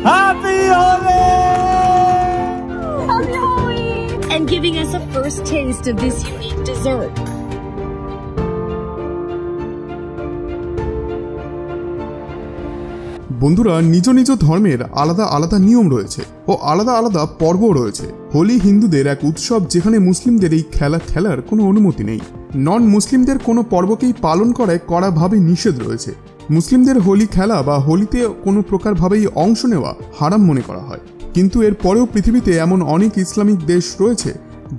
Happy Holi! Happy Holi! And giving us a first taste of this unique dessert. বন্ধুরা, নিজ নিজ ধর্মের আলাদা আলাদা নিয়ম রয়েছে ও আলাদা আলাদা পর্ব রয়েছে। হোলি হিন্দুদের এক উৎসব যেখানে মুসলিমদের এই খেলা খেলার কোনো অনুমতি নেই। নন মুসলিমদের কোনো পর্বকেই পালন করায় কড়াভাবে নিষেধ রয়েছে। মুসলিমদের হোলি খেলা বা হোলিতে কোনো প্রকারভাবেই অংশ নেওয়া হারাম মনে করা হয়। কিন্তু এর পরেও পৃথিবীতে এমন অনেক ইসলামিক দেশ রয়েছে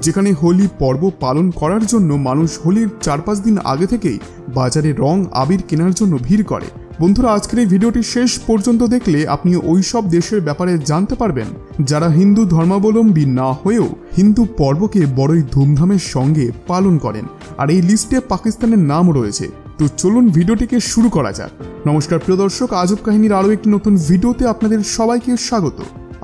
যেখানে হোলি পর্ব পালন করার জন্য মানুষ হোলির 4-5 দিন আগে থেকেই বাজারে রং আবির কেনার জন্য ভিড় করে। বন্ধুরা, আজকের এই ভিডিওটি শেষ পর্যন্ত দেখলে আপনি ওই সব দেশের ব্যাপারে জানতে পারবেন যারা হিন্দু ধর্মাবলম্বী না হয়েও হিন্দু পর্বকে বড়ই ধুমধামের সঙ্গে পালন করেন। আর এই লিস্টে পাকিস্তানের নাম রয়েছে। তো চলুন ভিডিওটিকে শুরু করা যাক। নমস্কার প্রিয় দর্শক, আজব কাহিনীর আরও একটি নতুন ভিডিওতে আপনাদের সবাইকে স্বাগত।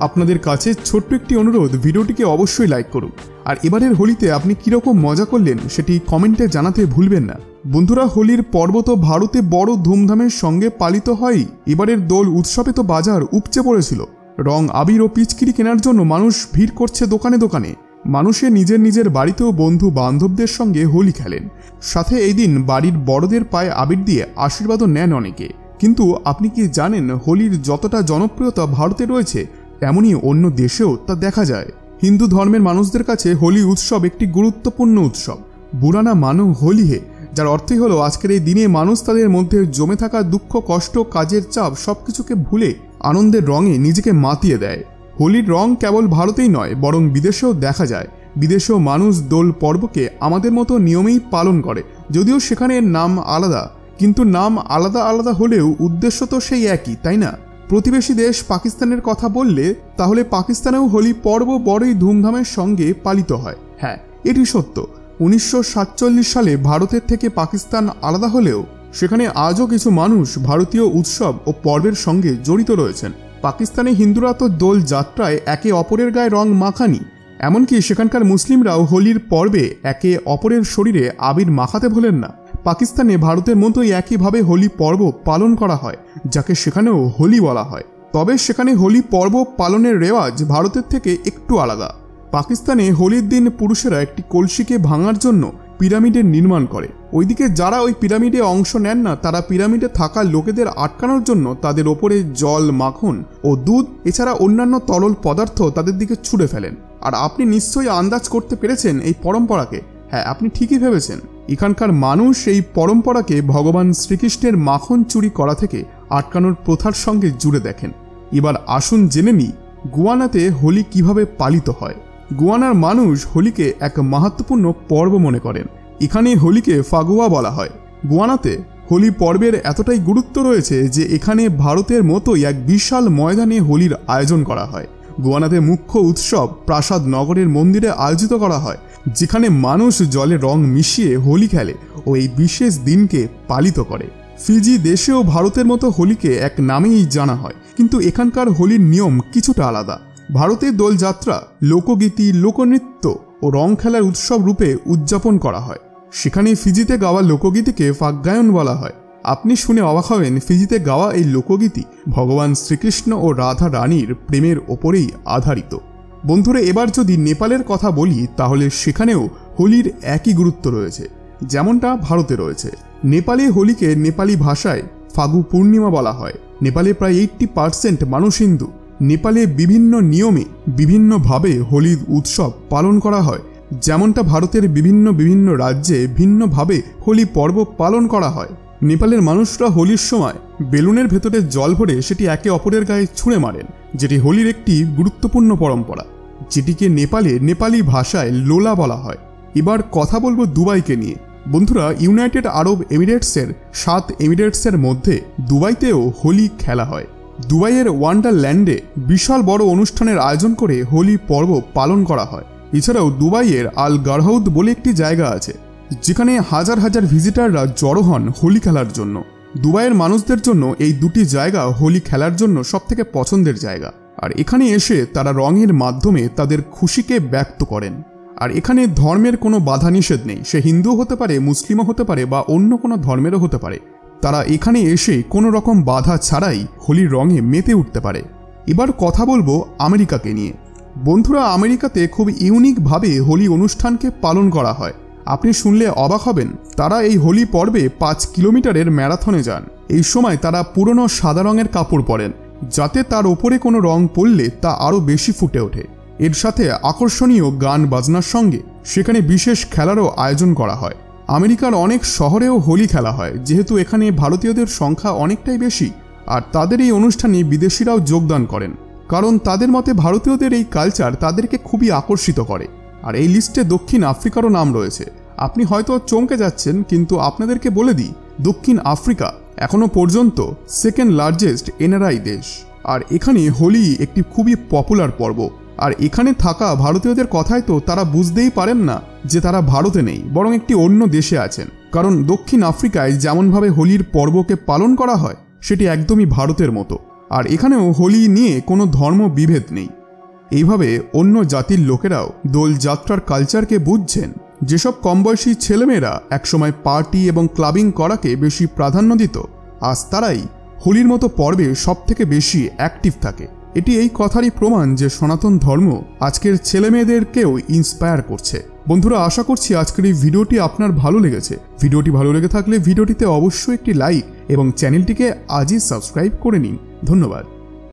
আপনাদের কাছে ছোট্ট একটি অনুরোধ, ভিডিওটিকে অবশ্যই লাইক করুন। আর এবারের হোলিতে আপনি কিরকম মজা করলেন সেটি কমেন্টে জানাতে ভুলবেন না। বন্ধুরা, হোলির পর্ব তো ভারতে বড় ধুমধামের সঙ্গে পালিত হয়। এবারের দোল উৎসবে তো বাজার উপচে পড়েছিল। রং আবির ও পিচকিরি কেনার জন্য মানুষ ভিড় করছে দোকানে দোকানে। মানুষে নিজের নিজের বাড়িতেও বন্ধু বান্ধবদের সঙ্গে হোলি খেলেন। সাথে এই দিন বাড়ির বড়দের পায়ে আবির দিয়ে আশীর্বাদও নেন অনেকে। কিন্তু আপনি কি জানেন, হোলির যতটা জনপ্রিয়তা ভারতে রয়েছে তেমনই অন্য দেশেও তা দেখা যায়। হিন্দু ধর্মের মানুষদের কাছে হোলি উৎসব একটি গুরুত্বপূর্ণ উৎসব। বুরানা মানো হোলি হে, যার অর্থই হলো আজকের এই দিনে মানুষ তাদের মধ্যে জমে থাকা দুঃখ, কষ্ট, কাজের চাপ সবকিছুকে ভুলে আনন্দের রঙে নিজেকে মাতিয়ে দেয়। হোলির রং কেবল ভারতেই নয়, বরং বিদেশেও দেখা যায়। বিদেশেও মানুষ দোল পর্বকে আমাদের মতো নিয়মেই পালন করে, যদিও সেখানে এর নাম আলাদা। কিন্তু নাম আলাদা আলাদা হলেও উদ্দেশ্য তো সেই একই, তাই না? প্রতিবেশী দেশ পাকিস্তানের কথা বললে তাহলে পাকিস্তানেও হোলি পর্ব বড়ই ধুমধামের সঙ্গে পালিত হয়। হ্যাঁ, এটি সত্য। 1947 সালে ভারতের থেকে পাকিস্তান আলাদা হলেও সেখানে আজও কিছু মানুষ ভারতীয় উৎসব ও পর্বের সঙ্গে জড়িত রয়েছেন। পাকিস্তানে হিন্দুরা তো দোল যাত্রায় একে অপরের গায়ে রং মাখানি। এমনকি সেখানকার মুসলিমরাও হোলির পর্বে একে অপরের শরীরে আবির মাখাতে ভোলেন না। পাকিস্তানে ভারতের মতোই একইভাবে হোলি পর্ব পালন করা হয়, যাকে সেখানেও হোলি বলা হয়। তবে সেখানে হোলি পর্ব পালনের রেওয়াজ ভারতের থেকে একটু আলাদা। পাকিস্তানে হোলির দিন পুরুষেরা একটি কলসিকে ভাঙার জন্য পিরামিডের নির্মাণ করে। ওইদিকে যারা ওই পিরামিডে অংশ নেন না, তারা পিরামিডে থাকা লোকেদের আটকানোর জন্য তাদের ওপরে জল, মাখন ও দুধ এছাড়া অন্যান্য তরল পদার্থ তাদের দিকে ছুড়ে ফেলেন। আর আপনি নিশ্চয়ই আন্দাজ করতে পেরেছেন এই পরম্পরাকে। হ্যাঁ, আপনি ঠিকই ভেবেছেন। এখানকার মানুষ এই পরম্পরাকে ভগবান শ্রীকৃষ্ণের মাখন চুরি করা থেকে আটকানোর প্রথার সঙ্গে জুড়ে দেখেন। এবার আসুন জেনে নিই গুয়ানাতে হোলি কিভাবে পালিত হয়। গুয়ানার মানুষ হোলিকে এক মাহাত্ম্যপূর্ণ পর্ব মনে করেন। এখানে হোলিকে ফাগুয়া বলা হয়। গুয়ানাতে হোলি পর্বের এতটাই গুরুত্ব রয়েছে যে এখানে ভারতের মতোই এক বিশাল ময়দানে হোলির আয়োজন করা হয়। গুয়ানাতে মুখ্য উৎসব প্রাসাদ নগরের মন্দিরে আয়োজিত করা হয়, যেখানে মানুষ জলে রং মিশিয়ে হোলি খেলে ও এই বিশেষ দিনকে পালিত করে। ফিজি দেশেও ভারতের মতো হোলিকে এক নামেই জানা হয়, কিন্তু এখানকার হোলির নিয়ম কিছুটা আলাদা। ভারতে দোলযাত্রা, লোকগীতি, লোকনৃত্য ও রং খেলার উৎসব রূপে উদযাপন করা হয়। সেখানে ফিজিতে গাওয়া লোকগীতিকে ফাগ্গায়ন বলা হয়। আপনি শুনে অবাক হবেন, ফিজিতে গাওয়া এই লোকগীতি ভগবান শ্রীকৃষ্ণ ও রাধা রানীর প্রেমের ওপরেই আধারিত। বন্ধুরা, এবার যদি নেপালের কথা বলি তাহলে সেখানেও হোলির একই গুরুত্ব রয়েছে যেমনটা ভারতে রয়েছে। নেপালে হোলিকে নেপালি ভাষায় ফাগু পূর্ণিমা বলা হয়। নেপালে প্রায় 80% মানুষ হিন্দু। নেপালে বিভিন্ন নিয়মে বিভিন্নভাবে হোলির উৎসব পালন করা হয়, যেমনটা ভারতের বিভিন্ন রাজ্যে ভিন্নভাবে হোলি পর্ব পালন করা হয়। নেপালের মানুষরা হোলির সময় বেলুনের ভেতরে জল ভরে সেটি একে অপরের গায়ে ছুঁড়ে মারেন, যেটি হোলির একটি গুরুত্বপূর্ণ পরম্পরা, যেটিকে নেপালে নেপালি ভাষায় লোলা বলা হয়। এবার কথা বলবো দুবাইকে নিয়ে। বন্ধুরা, ইউনাইটেড আরব এমিরেটসের 7 এমিরেটসের মধ্যে দুবাইতেও হোলি খেলা হয়। দুবাইয়ের ওয়ান্ডারল্যান্ডে বিশাল বড় অনুষ্ঠানের আয়োজন করে হোলি পর্ব পালন করা হয়। এছাড়াও দুবাইয়ের আল গারহাউদ বলে একটি জায়গা আছে, যেখানে হাজার হাজার ভিজিটাররা জড়ো হন হোলি খেলার জন্য। দুবাইয়ের মানুষদের জন্য এই দুটি জায়গা হোলি খেলার জন্য সবথেকে পছন্দের জায়গা। আর এখানে এসে তারা রঙের মাধ্যমে তাদের খুশিকে ব্যক্ত করেন। আর এখানে ধর্মের কোনো বাধা নিষেধ নেই। সে হিন্দু হতে পারে, মুসলিমও হতে পারে বা অন্য কোনো ধর্মেরও হতে পারে। তারা এখানে এসে কোনো রকম বাধা ছাড়াই হোলির রঙে মেতে উঠতে পারে। এবার কথা বলবো আমেরিকাকে নিয়ে। বন্ধুরা, আমেরিকাতে খুব ইউনিকভাবে হোলি অনুষ্ঠানকে পালন করা হয়। আপনি শুনলে অবাক হবেন, তারা এই হোলি পর্বে 5 কিলোমিটারের ম্যারাথনে যান। এই সময় তারা পুরনো সাদা রঙের কাপড় পরেন, যাতে তার ওপরে কোনো রং পড়লে তা আরও বেশি ফুটে ওঠে। এর সাথে আকর্ষণীয় গান বাজনার সঙ্গে সেখানে বিশেষ খেলারও আয়োজন করা হয়। আমেরিকার অনেক শহরেও হোলি খেলা হয়, যেহেতু এখানে ভারতীয়দের সংখ্যা অনেকটাই বেশি, আর তাদের এই অনুষ্ঠানে বিদেশিরাও যোগদান করেন, কারণ তাদের মতে ভারতীয়দের এই কালচার তাদেরকে খুবই আকর্ষিত করে। আর এই লিস্টে দক্ষিণ আফ্রিকারও নাম রয়েছে। আপনি হয়তো চমকে যাচ্ছেন, কিন্তু আপনাদেরকে বলে দিই, দক্ষিণ আফ্রিকা এখনও পর্যন্ত সেকেন্ড লার্জেস্ট এনআরআই দেশ, আর এখানে হোলি একটি খুবই পপুলার পর্ব। আর এখানে থাকা ভারতীয়দের কথায় তো তারা বুঝতেই পারেন না যে তারা ভারতে নেই, বরং একটি অন্য দেশে আছেন, কারণ দক্ষিণ আফ্রিকায় যেমনভাবে হোলির পর্বকে পালন করা হয় সেটি একদমই ভারতের মতো। আর এখানেও হোলি নিয়ে কোনো ধর্ম বিভেদ নেই। এইভাবে অন্য জাতির লোকেরাও দোলযাত্রার কালচারকে বুঝছেন। যেসব কমবয়সী ছেলেমেয়েরা একসময় পার্টি এবং ক্লাবিং করাকে বেশি প্রাধান্য দিত, আজ তারাই হোলির মতো পর্বে সবথেকে বেশি অ্যাক্টিভ থাকে। এটি এই কথারই প্রমাণ যে সনাতন ধর্ম আজকের ছেলেমেয়েদেরকেও ইন্সপায়ার করছে। বন্ধুরা, আশা করছি আজকের এই ভিডিওটি আপনার ভালো লেগেছে। ভিডিওটি ভালো লেগে থাকলে ভিডিওটিতে অবশ্যই একটি লাইক এবং চ্যানেলটিকে আজই সাবস্ক্রাইব করে নিন। ধন্যবাদ।